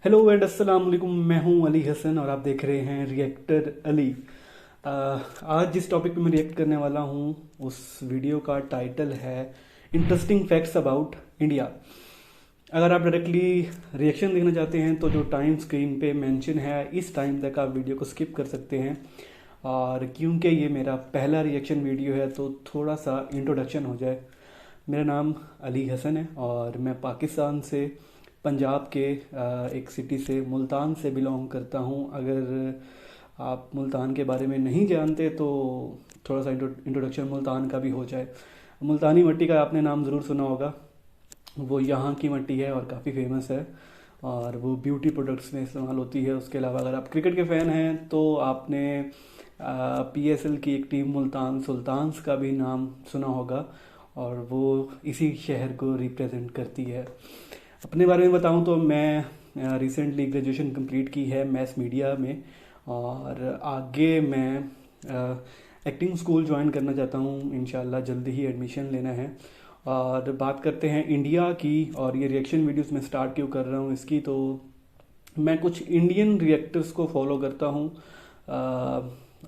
Hello and अस्सलाम वालेकुम। मैं हूं अली हसन और आप देख रहे हैं रिएक्टर अली। आज जिस टॉपिक पे मैं रिएक्ट करने वाला हूं उस वीडियो का टाइटल है इंटरेस्टिंग फैक्ट्स अबाउट इंडिया। अगर आप डायरेक्टली रिएक्शन देखना चाहते हैं तो जो टाइम स्क्रीन पे मेंशन है इस टाइम तक आप वीडियो को स्किप कर सकते हैं। और क्योंकि ये मेरा पहला रिएक्शन वीडियो है तो थोड़ा सा इंट्रोडक्शन हो जाए। मेरा नाम अली हसन है और मैं पाकिस्तान से पंजाब के एक सिटी से मुल्तान से बिलोंग करता हूँ। अगर आप मुल्तान के बारे में नहीं जानते तो थोड़ा सा इंट्रोडक्शन मुल्तान का भी हो जाए। मुल्तानी मिट्टी का आपने नाम ज़रूर सुना होगा। वो यहाँ की मिट्टी है और काफ़ी फेमस है और वो ब्यूटी प्रोडक्ट्स में इस्तेमाल होती है। उसके अलावा अगर आप क्रिकेट के फ़ैन हैं तो आपने PSL की एक टीम मुल्तान सुल्तान्स का भी नाम सुना होगा और वो इसी शहर को रिप्रेजेंट करती है। अपने बारे में बताऊं तो मैं रिसेंटली ग्रेजुएशन कंप्लीट की है मैस मीडिया में और आगे मैं एक्टिंग स्कूल ज्वाइन करना चाहता हूं। इंशाल्लाह जल्दी ही एडमिशन लेना है। और बात करते हैं इंडिया की और ये रिएक्शन वीडियोस मैं स्टार्ट क्यों कर रहा हूं इसकी, तो मैं कुछ इंडियन रिएक्टर्स को फॉलो करता हूं।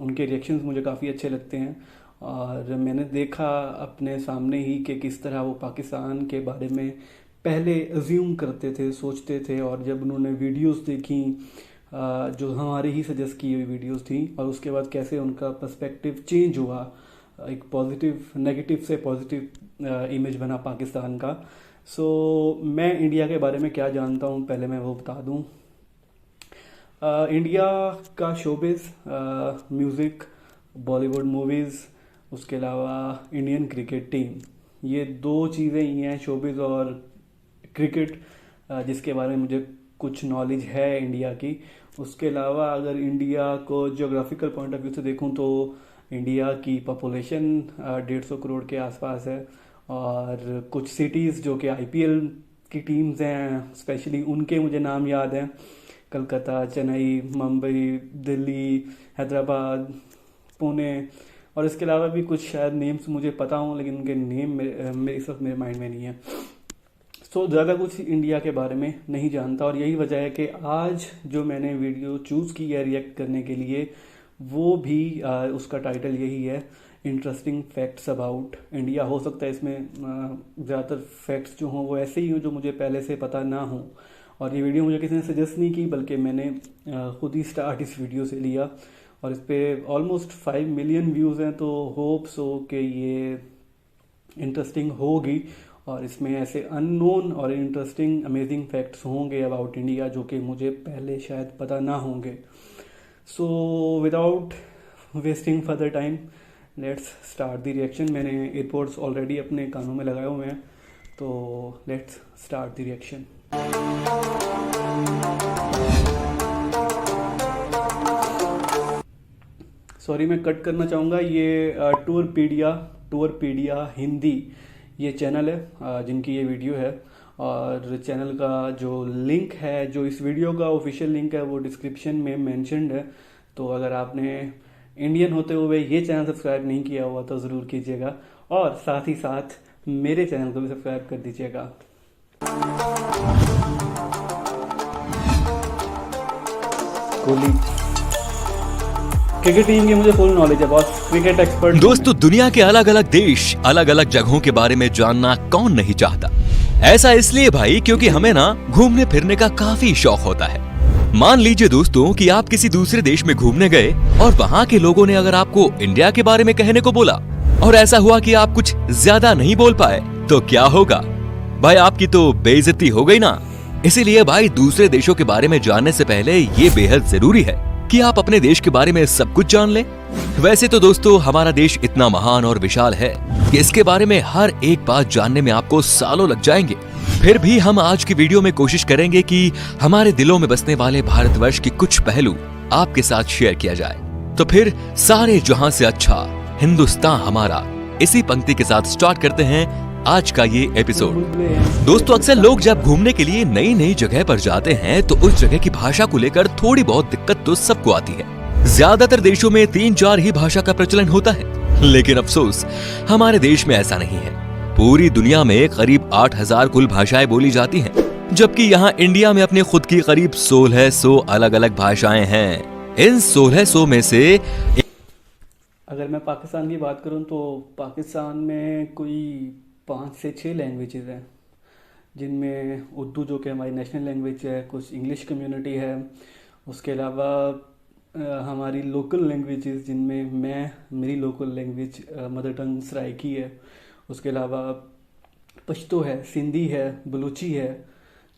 उनके रिएक्शंस मुझे काफ़ी अच्छे लगते हैं और मैंने देखा अपने सामने ही कि किस तरह वो पाकिस्तान के बारे में पहले अज्यूम करते थे, सोचते थे, और जब उन्होंने वीडियोस देखी जो हमारी ही सजेस्ट की हुई वीडियोस थी और उसके बाद कैसे उनका पर्सपेक्टिव चेंज हुआ, एक पॉजिटिव नेगेटिव से पॉजिटिव इमेज बना पाकिस्तान का। सो मैं इंडिया के बारे में क्या जानता हूँ पहले मैं वो बता दूँ। इंडिया का शोबिज़, म्यूज़िक, बॉलीवुड मूवीज़, उसके अलावा इंडियन क्रिकेट टीम, ये दो चीज़ें ही हैं, शोबिज़ और क्रिकेट, जिसके बारे में मुझे कुछ नॉलेज है इंडिया की। उसके अलावा अगर इंडिया को ज्योग्राफिकल पॉइंट ऑफ व्यू से देखूं तो इंडिया की पॉपुलेशन 150 करोड़ के आसपास है और कुछ सिटीज़ जो कि IPL की टीम्स हैं स्पेशली उनके मुझे नाम याद हैं, कलकत्ता, चेन्नई, मुंबई, दिल्ली, हैदराबाद, पुणे, और इसके अलावा भी कुछ शायद नेम्स मुझे पता हों लेकिन उनके नेम मेरे इस वक्त मेरे माइंड में नहीं है। तो ज़्यादा कुछ इंडिया के बारे में नहीं जानता और यही वजह है कि आज जो मैंने वीडियो चूज़ की है रिएक्ट करने के लिए वो भी उसका टाइटल यही है, इंटरेस्टिंग फैक्ट्स अबाउट इंडिया। हो सकता है इसमें ज़्यादातर फैक्ट्स जो हों वो ऐसे ही हों जो मुझे पहले से पता ना हो। और ये वीडियो मुझे किसी ने सजेस्ट नहीं की बल्कि मैंने खुद ही स्टार्ट इस वीडियो से लिया और इस पर ऑलमोस्ट 5 मिलियन व्यूज़ हैं। तो होप्स हो कि ये इंटरेस्टिंग होगी और इसमें ऐसे अननोन और इंटरेस्टिंग अमेजिंग फैक्ट्स होंगे अबाउट इंडिया जो कि मुझे पहले शायद पता ना होंगे। So without wasting further time let's start the reaction. मैंने एयरपोर्ट्स ऑलरेडी अपने कानों में लगाए हुए हैं तो let's start the reaction. Sorry मैं कट करना चाहूँगा, ये टूरपीडिया हिंदी ये चैनल है जिनकी ये वीडियो है और चैनल का जो लिंक है, जो इस वीडियो का ऑफिशियल लिंक है वो डिस्क्रिप्शन में मेंशन्ड है। तो अगर आपने इंडियन होते हुए ये चैनल सब्सक्राइब नहीं किया हुआ तो ज़रूर कीजिएगा और साथ ही साथ मेरे चैनल को भी सब्सक्राइब कर दीजिएगा। कोहली क्रिकेट टीम की मुझे फुल नॉलेज है बॉस, क्रिकेट एक्सपर्ट। दोस्तों दुनिया के अलग अलग देश, अलग अलग जगहों के बारे में जानना कौन नहीं चाहता। ऐसा इसलिए भाई क्योंकि हमें ना घूमने फिरने का काफी शौक होता है। मान लीजिए दोस्तों कि आप किसी दूसरे देश में घूमने गए और वहाँ के लोगों ने अगर आपको इंडिया के बारे में कहने को बोला और ऐसा हुआ कि आप कुछ ज्यादा नहीं बोल पाए तो क्या होगा भाई, आपकी तो बेइज्जती हो गई ना। इसीलिए भाई दूसरे देशों के बारे में जानने से पहले ये बेहद जरूरी है कि आप अपने देश के बारे में सब कुछ जान लें। वैसे तो दोस्तों हमारा देश इतना महान और विशाल है कि इसके बारे में हर एक बात जानने में आपको सालों लग जाएंगे। फिर भी हम आज की वीडियो में कोशिश करेंगे कि हमारे दिलों में बसने वाले भारतवर्ष के कुछ पहलू आपके साथ शेयर किया जाए। तो फिर सारे जहां से अच्छा हिंदुस्तान हमारा, इसी पंक्ति के साथ स्टार्ट करते हैं आज का ये एपिसोड। दोस्तों अक्सर लोग जब घूमने के लिए नई नई जगह पर जाते हैं तो उस जगह की भाषा को लेकर थोड़ी बहुत दिक्कत तो सबको आती है। ज्यादातर देशों में 3-4 ही भाषा का प्रचलन होता है, लेकिन अफसोस हमारे देश में ऐसा नहीं है। पूरी दुनिया में करीब 8000 कुल भाषाएं बोली जाती हैं। जबकि यहाँ इंडिया में अपने खुद की करीब 1600 अलग अलग भाषाएं हैं। इन 1600 में से अगर मैं पाकिस्तान की बात करूं तो पाकिस्तान में कोई 5 से 6 लैंग्वेजेस हैं, जिनमें उर्दू जो कि हमारी नेशनल लैंग्वेज है, कुछ इंग्लिश कम्युनिटी है, उसके अलावा हमारी लोकल लैंग्वेजेस जिनमें मेरी local language mother tongue Saraiki है, उसके अलावा पश्तो है, सिंधी है, बलूची है।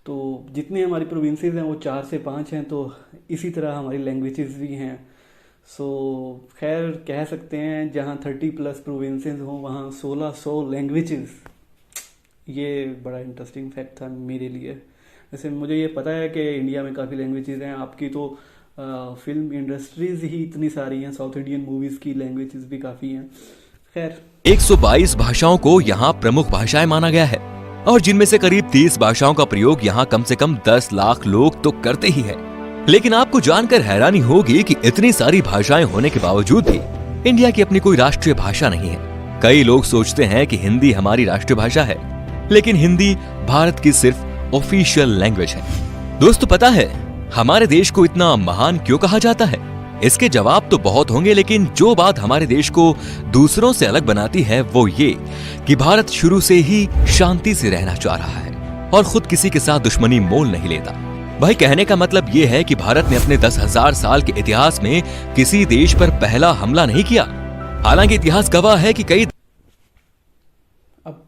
तो जितनी हमारी प्रोविंसेस हैं वो 4 से 5 हैं, तो इसी तरह हमारी लैंग्वेजेस भी हैं। सो खैर कह सकते हैं जहाँ 30+ प्रोविंसेस हों वहाँ 1600 लैंग्वेजेस। ये बड़ा इंटरेस्टिंग फैक्ट था मेरे लिए। वैसे मुझे ये पता है कि इंडिया में काफ़ी लैंग्वेजेस हैं, आपकी तो फिल्म इंडस्ट्रीज ही इतनी सारी हैं, साउथ इंडियन मूवीज़ की लैंग्वेजेस भी काफ़ी हैं। खैर 122 भाषाओं को यहाँ प्रमुख भाषाएं माना गया है और जिनमें से करीब 30 भाषाओं का प्रयोग यहाँ कम से कम 10 लाख लोग तो करते ही है। लेकिन आपको जानकर हैरानी होगी कि इतनी सारी भाषाएं होने के बावजूद भी इंडिया की अपनी कोई राष्ट्रीय भाषा नहीं है। कई लोग सोचते हैं कि हिंदी हमारी राष्ट्रीय भाषा है, लेकिन हिंदी भारत की सिर्फ ऑफिशियल लैंग्वेज है। दोस्तों पता है हमारे देश को इतना महान क्यों कहा जाता है? इसके जवाब तो बहुत होंगे, लेकिन जो बात हमारे देश को दूसरों से अलग बनाती है वो ये कि भारत शुरू से ही शांति से रहना चाह रहा है और खुद किसी के साथ दुश्मनी मोल नहीं लेता। भाई कहने का मतलब ये है कि भारत ने अपने 10,000 साल के इतिहास में किसी देश पर पहला हमला नहीं किया। हालांकि इतिहास गवाह है कि कई अब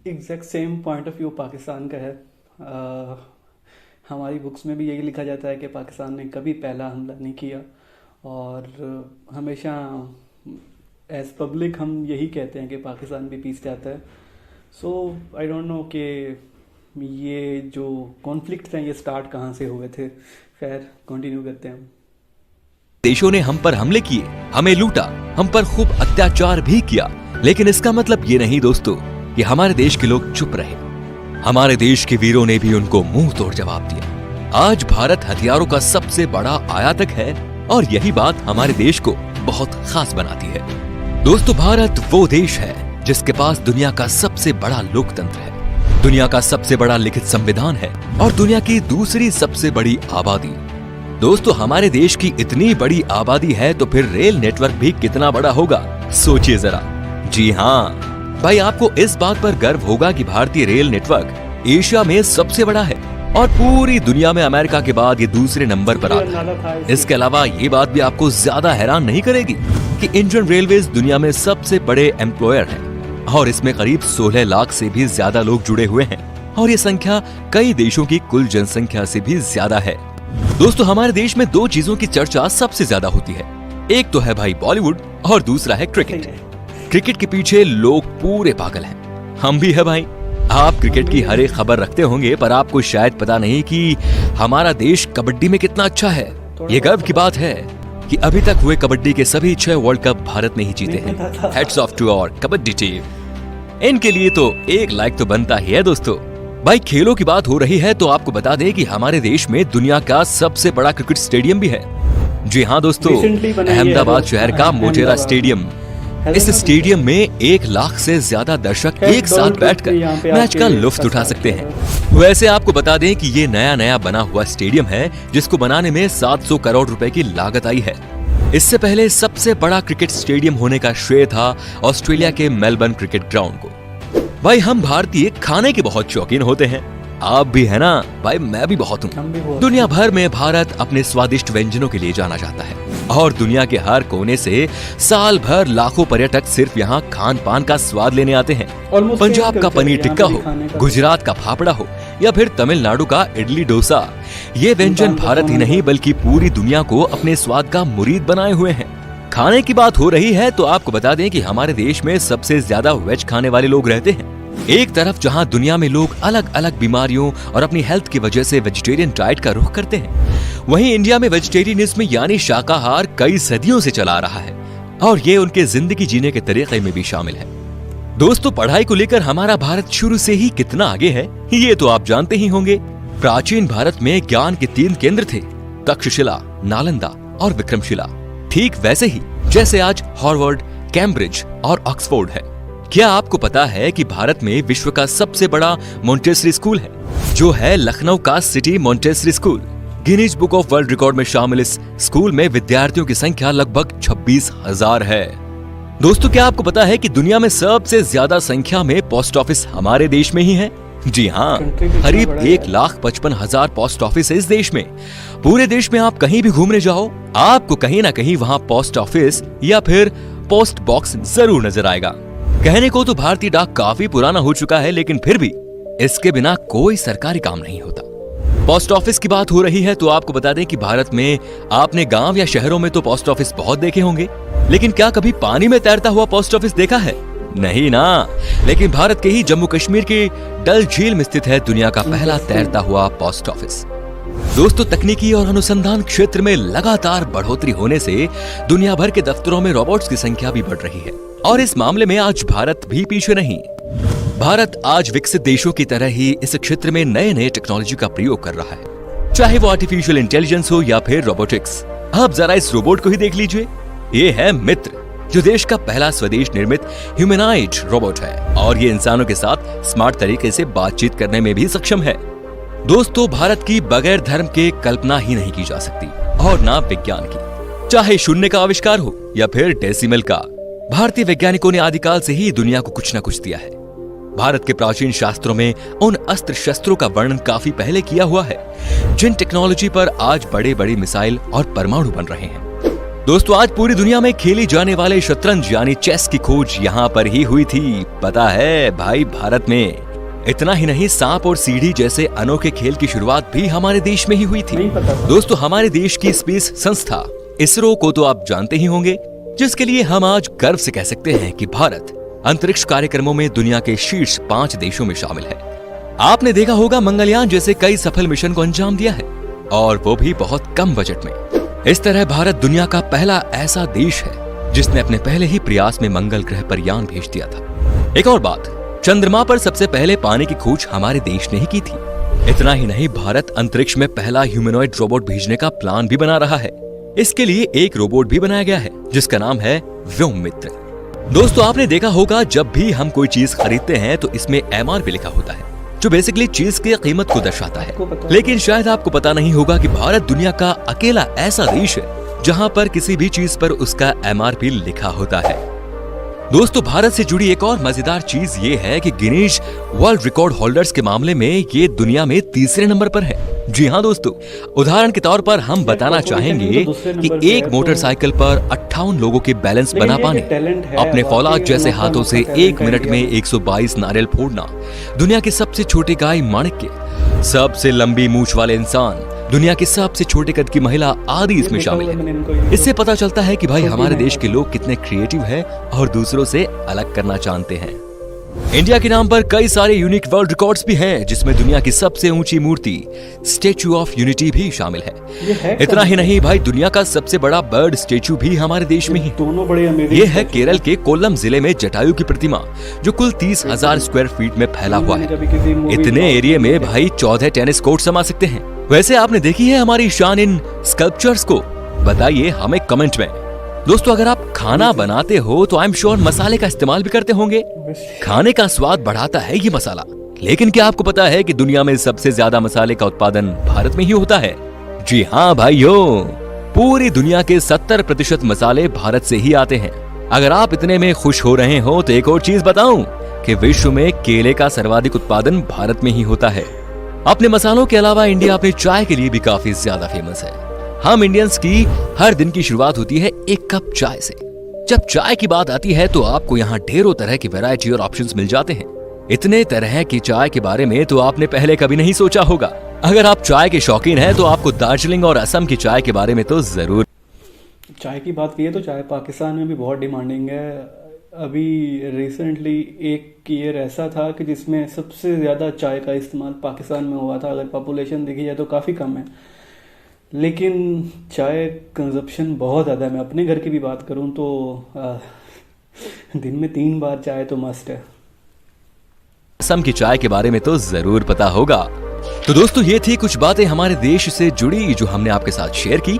exact same point of view Pakistan का है। हमारी बुक्स में भी यही लिखा जाता है कि पाकिस्तान ने कभी पहला हमला नहीं किया और हमेशा एज पब्लिक हम यही कहते हैं कि पाकिस्तान भी पीस जाता है। सो आई डोंट नो कि ये जो कॉन्फ्लिक्ट्स हैं ये स्टार्ट कहाँ से हुए थे। खैर कंटिन्यू करते हैं। देशों ने हम पर हमले किए, हमें लूटा, हम पर खूब अत्याचार भी किया, लेकिन इसका मतलब ये नहीं दोस्तों कि हमारे देश के लोग चुप रहे। हमारे देश के वीरों ने भी उनको मुंह तोड़ जवाब दिया। आज भारत हथियारों का सबसे बड़ा आयातक है और यही बात हमारे देश को बहुत खास बनाती है। दोस्तों भारत वो देश है जिसके पास दुनिया का सबसे बड़ा लोकतंत्र है, दुनिया का सबसे बड़ा लिखित संविधान है और दुनिया की दूसरी सबसे बड़ी आबादी। दोस्तों हमारे देश की इतनी बड़ी आबादी है तो फिर रेल नेटवर्क भी कितना बड़ा होगा, सोचिए जरा। जी हाँ भाई, आपको इस बात पर गर्व होगा कि भारतीय रेल नेटवर्क एशिया में सबसे बड़ा है और पूरी दुनिया में अमेरिका के बाद ये दूसरे नंबर पर आता है। इसके अलावा ये बात भी आपको ज्यादा हैरान नहीं करेगी कि इंडियन रेलवेज दुनिया में सबसे बड़े एम्प्लॉयर हैं और इसमें करीब 16 लाख से भी ज्यादा लोग जुड़े हुए हैं और ये संख्या कई देशों की कुल जनसंख्या से भी ज्यादा है। दोस्तों हमारे देश में 2 चीजों की चर्चा सबसे ज्यादा होती है, एक तो है भाई बॉलीवुड और दूसरा है क्रिकेट। क्रिकेट के पीछे लोग पूरे पागल हैं, हम भी है भाई। आप क्रिकेट की हर एक खबर रखते होंगे, पर आपको शायद पता नहीं कि हमारा देश कबड्डी में कितना अच्छा है। ये गर्व की बात है कि अभी तक हुए कबड्डी के सभी 6 वर्ल्ड कप भारत ने ही जीते हैं। Heads off to our kabaddi team. इनके लिए तो 1 लाइक तो बनता ही है दोस्तों। भाई खेलों की बात हो रही है तो आपको बता दें कि हमारे देश में दुनिया का सबसे बड़ा क्रिकेट स्टेडियम भी है। जी हाँ दोस्तों, अहमदाबाद शहर का मोटेरा स्टेडियम। इस स्टेडियम में 1 लाख से ज्यादा दर्शक एक साथ बैठकर मैच का लुत्फ उठा सकते हैं। वैसे आपको बता दें कि ये नया बना हुआ स्टेडियम है जिसको बनाने में 700 करोड़ रुपए की लागत आई है। इससे पहले सबसे बड़ा क्रिकेट स्टेडियम होने का श्रेय था ऑस्ट्रेलिया के मेलबर्न क्रिकेट ग्राउंड को। भाई हम भारतीय खाने के बहुत शौकीन होते हैं, आप भी है ना भाई? मैं भी बहुत हूँ। दुनिया भर में भारत अपने स्वादिष्ट व्यंजनों के लिए जाना जाता है और दुनिया के हर कोने से साल भर लाखों पर्यटक सिर्फ यहाँ खान पान का स्वाद लेने आते हैं। पंजाब का पनीर टिक्का हो, गुजरात का फाफड़ा हो या फिर तमिलनाडु का इडली डोसा, ये व्यंजन भारत ही नहीं बल्कि पूरी दुनिया को अपने स्वाद का मुरीद बनाए हुए हैं। खाने की बात हो रही है तो आपको बता दें कि हमारे देश में सबसे ज्यादा वेज खाने वाले लोग रहते हैं। एक तरफ जहां दुनिया में लोग अलग अलग बीमारियों और अपनी हेल्थ की वजह से वेजिटेरियन डाइट का रुख करते हैं, वहीं इंडिया में वेजिटेरियनिज्म यानी शाकाहार कई सदियों से चला आ रहा है और ये उनके जिंदगी जीने के तरीके में भी शामिल है। दोस्तों पढ़ाई को लेकर हमारा भारत शुरू से ही कितना आगे है ये तो आप जानते ही होंगे। प्राचीन भारत में ज्ञान के 3 केंद्र थे, तक्षशिला, नालंदा और विक्रमशिला। ठीक वैसे ही जैसे आज हार्वर्ड, कैम्ब्रिज और ऑक्सफोर्ड है। क्या आपको पता है कि भारत में विश्व का सबसे बड़ा मॉन्टेसरी स्कूल है, जो है लखनऊ का city Montessori school. Guinness book of world record में शामिल इस स्कूल में विद्यार्थियों की संख्या लगभग 26,000 है। दोस्तों, क्या आपको पता है कि दुनिया में सबसे ज्यादा संख्या में पोस्ट ऑफिस हमारे देश में ही है? जी हाँ, करीब 1,55,000 पोस्ट ऑफिस है इस देश में। पूरे देश में आप कहीं भी घूमने जाओ, आपको कहीं ना कहीं वहाँ पोस्ट ऑफिस या फिर पोस्ट बॉक्स जरूर नजर आएगा। कहने को तो भारतीय डाक काफी पुराना हो चुका है, लेकिन फिर भी इसके बिना कोई सरकारी काम नहीं होता। पोस्ट ऑफिस की बात हो रही है तो आपको बता दें कि भारत में आपने गांव या शहरों में तो पोस्ट ऑफिस बहुत देखे होंगे, लेकिन क्या कभी पानी में तैरता हुआ पोस्ट ऑफिस देखा है? नहीं ना। लेकिन भारत के ही जम्मू कश्मीर के डल झील में स्थित है दुनिया का पहला तैरता हुआ पोस्ट ऑफिस। दोस्तों, तकनीकी और अनुसंधान क्षेत्र में लगातार बढ़ोतरी होने से दुनिया भर के दफ्तरों में रोबोट्स की संख्या भी बढ़ रही है, और इस मामले में आज भारत भी पीछे नहीं। भारत आज विकसित देशों की तरह ही इस क्षेत्र में नए नए टेक्नोलॉजी का प्रयोग कर रहा है, चाहे वो आर्टिफिशियल इंटेलिजेंस हो या फिर रोबोटिक्स। आप जरा इस रोबोट को ही देख लीजिए। ये है मित्र, जो देश का पहला स्वदेश निर्मित ह्यूमनॉइड रोबोट है, और ये इंसानों के साथ स्मार्ट तरीके से बातचीत करने में भी सक्षम है। दोस्तों, भारत की बगैर धर्म के कल्पना ही नहीं की जा सकती, और ना विज्ञान की। चाहे शून्य का आविष्कार हो या फिर डेसिमल का, भारतीय वैज्ञानिकों ने आदिकाल से ही दुनिया को कुछ न कुछ दिया है। भारत के प्राचीन शास्त्रों में उन अस्त्र शस्त्रों का वर्णन काफी पहले किया हुआ है, जिन टेक्नोलॉजी पर आज बड़े बड़े मिसाइल और परमाणु बन रहे हैं। दोस्तों, आज पूरी दुनिया में खेली जाने वाले शतरंज यानी चेस की खोज यहाँ पर ही हुई थी। पता है भाई, भारत में। इतना ही नहीं, सांप और सीढ़ी जैसे अनोखे खेल की शुरुआत भी हमारे देश में ही हुई थी। दोस्तों, हमारे देश की स्पेस संस्था इसरो को तो आप जानते ही होंगे, जिसके लिए हम आज गर्व से कह सकते हैं कि भारत अंतरिक्ष कार्यक्रमों में दुनिया के शीर्ष 5 देशों में शामिल है। आपने देखा होगा, मंगलयान जैसे कई सफल मिशन को अंजाम दिया है, और वो भी बहुत कम बजट में। इस तरह भारत दुनिया का पहला ऐसा देश है जिसने अपने पहले ही प्रयास में मंगल ग्रह पर यान भेज दिया था। एक और बात, चंद्रमा पर सबसे पहले पानी की खोज हमारे देश ने ही की थी। इतना ही नहीं, भारत अंतरिक्ष में पहला ह्यूमनॉइड रोबोट भेजने का प्लान भी बना रहा है। इसके लिए एक रोबोट भी बनाया गया है, जिसका नाम है व्योम मित्र। दोस्तों, आपने देखा होगा, जब भी हम कोई चीज खरीदते हैं तो इसमें MRP लिखा होता है, जो बेसिकली चीज की कीमत को दर्शाता है। लेकिन शायद आपको पता नहीं होगा कि भारत दुनिया का अकेला ऐसा देश है जहां पर किसी भी चीज पर उसका MRP लिखा होता है। दोस्तों, भारत से जुड़ी एक और मजेदार चीज ये है कि गिनीज वर्ल्ड रिकॉर्ड होल्डर्स के मामले में ये दुनिया में तीसरे नंबर पर है। जी हाँ दोस्तों, उदाहरण के तौर पर हम बताना चाहेंगे कि एक मोटरसाइकिल पर 58 लोगों के बैलेंस बना पाने, अपने फौलाद जैसे हाथों से 1 मिनट में 122 नारियल फोड़ना, दुनिया की सबसे छोटी गाय माणिक्य, सबसे लंबी मूंछ वाले इंसान, दुनिया की सबसे छोटे कद की महिला आदि इसमें शामिल है। इससे पता चलता है कि भाई हमारे देश के लोग कितने क्रिएटिव हैं और दूसरों से अलग करना जानते हैं। इंडिया के नाम पर कई सारे यूनिक वर्ल्ड रिकॉर्ड्स भी हैं, जिसमें दुनिया की सबसे ऊंची मूर्ति स्टैच्यू ऑफ यूनिटी भी शामिल है। इतना ही नहीं भाई, दुनिया का सबसे बड़ा बर्ड स्टैच्यू भी हमारे देश में ही। दोनों बड़े अमेजिंग। ये है केरल के कोल्लम जिले में जटायु की प्रतिमा, जो कुल 30,000 स्क्वायर फीट में फैला हुआ है। इतने एरिया में भाई 14 टेनिस कोर्ट समा सकते हैं। वैसे आपने देखी है हमारी शान इन स्कल्पचर्स को? बताइए हमें कमेंट में। दोस्तों, अगर आप खाना बनाते हो तो आई एम श्योर मसाले का इस्तेमाल भी करते होंगे। खाने का स्वाद बढ़ाता है ये मसाला, लेकिन क्या आपको पता है कि दुनिया में सबसे ज्यादा मसाले का उत्पादन भारत में ही होता है? जी हाँ भाइयों, पूरी दुनिया के 70% मसाले भारत से ही आते हैं। अगर आप इतने में खुश हो रहे हो तो एक और चीज बताऊं कि विश्व में केले का सर्वाधिक उत्पादन भारत में ही होता है। अपने मसालों के अलावा इंडिया अपने चाय के लिए भी काफी ज्यादा फेमस है। हम इंडियंस की हर दिन की शुरुआत होती है एक कप चाय से। जब चाय की बात आती है तो आपको यहाँ ढेरों तरह की वैरायटी और ऑप्शंस मिल जाते हैं। इतने तरह की चाय के बारे में तो आपने पहले कभी नहीं सोचा होगा। अगर आप चाय के शौकीन हैं तो आपको दार्जिलिंग और असम की चाय के बारे में तो जरूर। चाय की बात की है तो चाय पाकिस्तान में भी बहुत डिमांडिंग है। अभी रिसेंटली एक ईयर ऐसा था कि जिसमें सबसे ज़्यादा चाय का इस्तेमाल पाकिस्तान में हुआ था। अगर पॉपुलेशन देखी जाए तो काफ़ी कम है, लेकिन चाय कंजप्शन बहुत ज़्यादा है। मैं अपने घर की भी बात करूं तो दिन में 3 बार चाय तो मस्ट है। असम की चाय के बारे में तो जरूर पता होगा। तो दोस्तों, ये थी कुछ बातें हमारे देश से जुड़ी जो हमने आपके साथ शेयर की।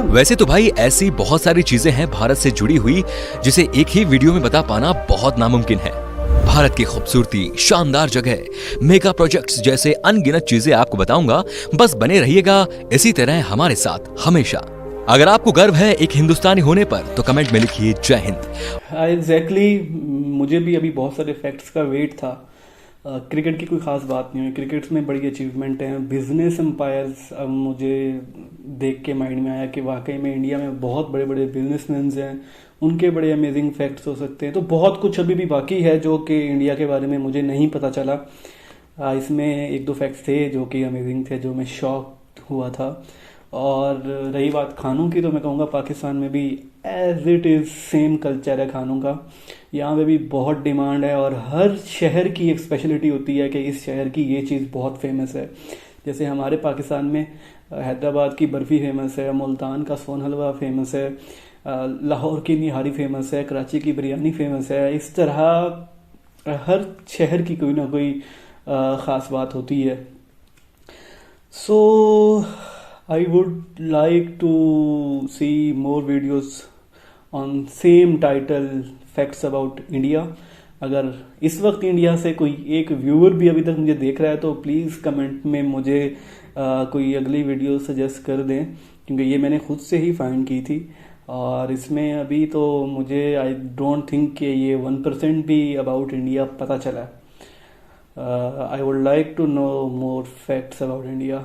वैसे तो भाई ऐसी बहुत सारी चीजें हैं भारत से जुड़ी हुई जिसे एक ही वीडियो में बता पाना बहुत नामुमकिन है। भारत की खूबसूरती, शानदार जगह, मेगा प्रोजेक्ट्स जैसे अनगिनत चीजें आपको बताऊंगा। बस बने रहिएगा इसी तरह हमारे साथ हमेशा। अगर आपको गर्व है एक हिंदुस्तानी होने पर तो कमेंट में लिखिए जय हिंद। एग्जैक्टली मुझे भी अभी बहुत सारे फैक्ट्स का वेट था। क्रिकेट की कोई ख़ास बात नहीं हुई, क्रिकेट में बड़ी अचीवमेंट है। बिजनेस एम्पायर्स अब मुझे देख के माइंड में आया कि वाकई में इंडिया में बहुत बड़े बड़े बिजनेसमैन हैं, उनके बड़े अमेजिंग फैक्ट्स हो सकते हैं। तो बहुत कुछ अभी भी बाकी है जो कि इंडिया के बारे में मुझे नहीं पता चला। इसमें एक दो फैक्ट्स थे जो कि अमेजिंग थे, जो मैं शॉक हुआ था। और रही बात खानों की, तो मैं कहूँगा पाकिस्तान में भी as it is same culture है खानों का। यहाँ पे भी बहुत डिमांड है और हर शहर की एक स्पेशलिटी होती है कि इस शहर की ये चीज़ बहुत फेमस है। जैसे हमारे पाकिस्तान में हैदराबाद की बर्फ़ी फेमस है, मुल्तान का सोन हलवा फेमस है, लाहौर की निहारी फेमस है, कराची की बिरयानी फेमस है। इस तरह हर शहर की कोई ना कोई ख़ास बात होती है। सो I would like to see more videos on same title facts about India। अगर इस वक्त इंडिया से कोई एक व्यूअर भी अभी तक मुझे देख रहा है तो प्लीज़ कमेंट में मुझे कोई अगली वीडियो सजेस्ट कर दें, क्योंकि ये मैंने खुद से ही फाइंड की थी। और इसमें अभी तो मुझे आई डोंट थिंक कि ये 1% भी अबाउट इंडिया पता चला। I would like to know more facts about India.